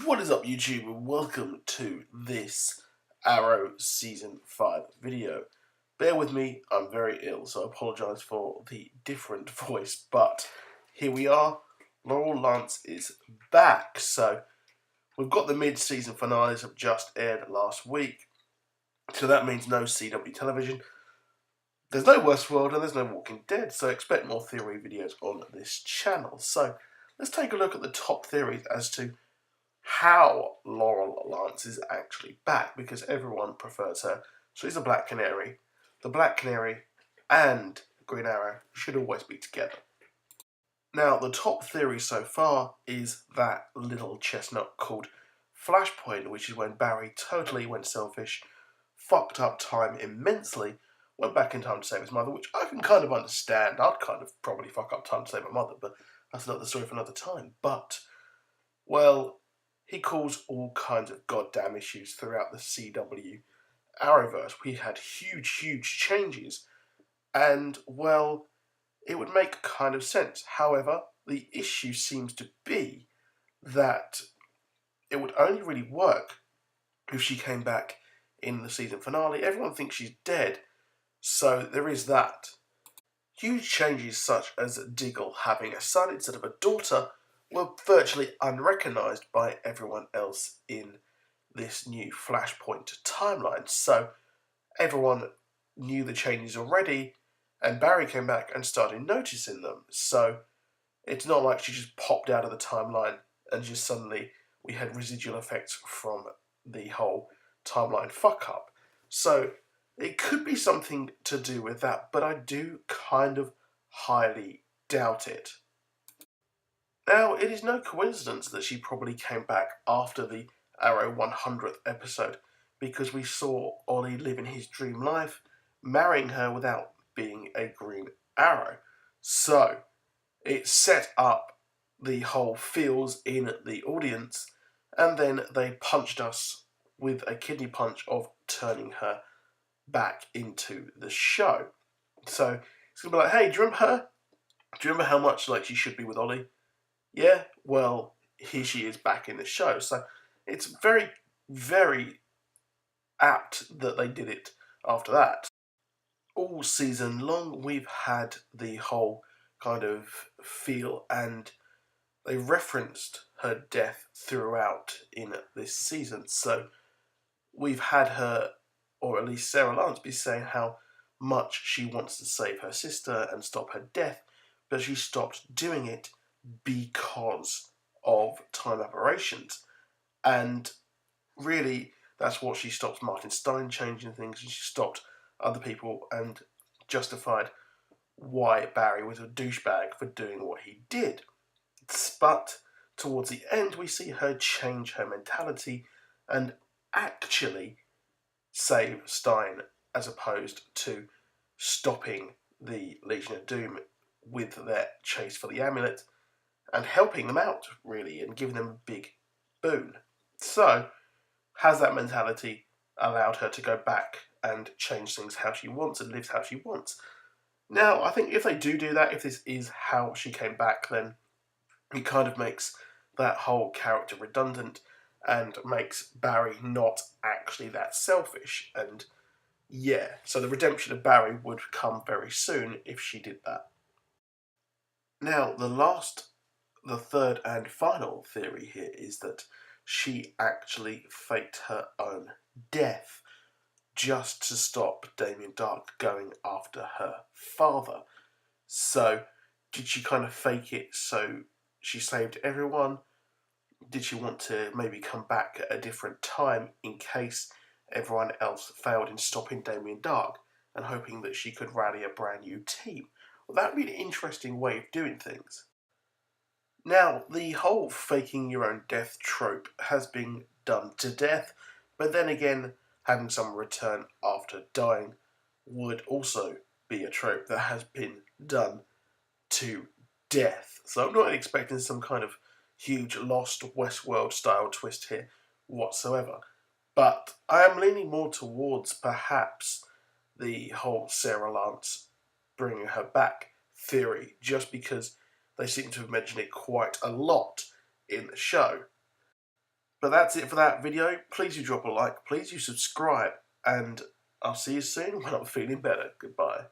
What is up, YouTube, and welcome to this Arrow Season 5 video. Bear with me, I'm very ill, so I apologise for the different voice, but here we are. Laurel Lance is back, so we've got the mid-season finales have just aired last week, so that means no CW television. There's no Westworld and there's no Walking Dead, so expect more theory videos on this channel. So let's take a look at the top theories as to how Laurel Lance is actually back, because everyone prefers her. She's a Black Canary. The Black Canary and Green Arrow should always be together. Now, the top theory so far is that little chestnut called Flashpoint, which is when Barry totally went selfish, fucked up time immensely, went back in time to save his mother, which I can kind of understand. I'd kind of probably fuck up time to save my mother, but that's another story for another time. But, well, he caused all kinds of goddamn issues throughout the CW Arrowverse. We had huge changes, and, well, it would make kind of sense. However, the issue seems to be that it would only really work if she came back in the season finale. Everyone thinks she's dead, so there is that. Huge changes such as Diggle having a son instead of a daughter were virtually unrecognised by everyone else in this new Flashpoint timeline. So everyone knew the changes already, and Barry came back and started noticing them. So it's not like she just popped out of the timeline and just suddenly we had residual effects from the whole timeline fuck up. So it could be something to do with that, but I do kind of highly doubt it. Now, it is no coincidence that she probably came back after the Arrow 100th episode, because we saw Ollie living his dream life, marrying her without being a Green Arrow. So, it set up the whole feels in the audience, and then they punched us with a kidney punch of turning her back into the show. So, it's going to be like, hey, do you remember her? Do you remember how much like she should be with Ollie? Yeah, well, here she is back in the show. So it's very apt that they did it after that. All season long, we've had the whole kind of feel, and they referenced her death throughout in this season. So we've had her, or at least Sarah Lance, be saying how much she wants to save her sister and stop her death, but she stopped doing it because of time aberrations. And really, that's what she stopped Martin Stein changing things, and she stopped other people and justified why Barry was a douchebag for doing what he did. But towards the end, we see her change her mentality and actually save Stein, as opposed to stopping the Legion of Doom with their chase for the amulet and helping them out, really, and giving them a big boon. So, has that mentality allowed her to go back and change things how she wants and live how she wants? Now, I think if they do that, if this is how she came back, then it kind of makes that whole character redundant and makes Barry not actually that selfish. And yeah, so the redemption of Barry would come very soon if she did that. Now, the third and final theory here is that she actually faked her own death just to stop Damien Dark going after her father. So, did she kind of fake it so she saved everyone? Did she want to maybe come back at a different time in case everyone else failed in stopping Damien Dark, and hoping that she could rally a brand new team? Well, that would be an interesting way of doing things. Now, the whole faking your own death trope has been done to death, but then again, having someone return after dying would also be a trope that has been done to death. So I'm not expecting some kind of huge Lost Westworld style twist here whatsoever. But I am leaning more towards perhaps the whole Sarah Lance bringing her back theory, just because they seem to have mentioned it quite a lot in the show. But that's it for that video. Please do drop a like. Please do subscribe. And I'll see you soon when I'm feeling better. Goodbye.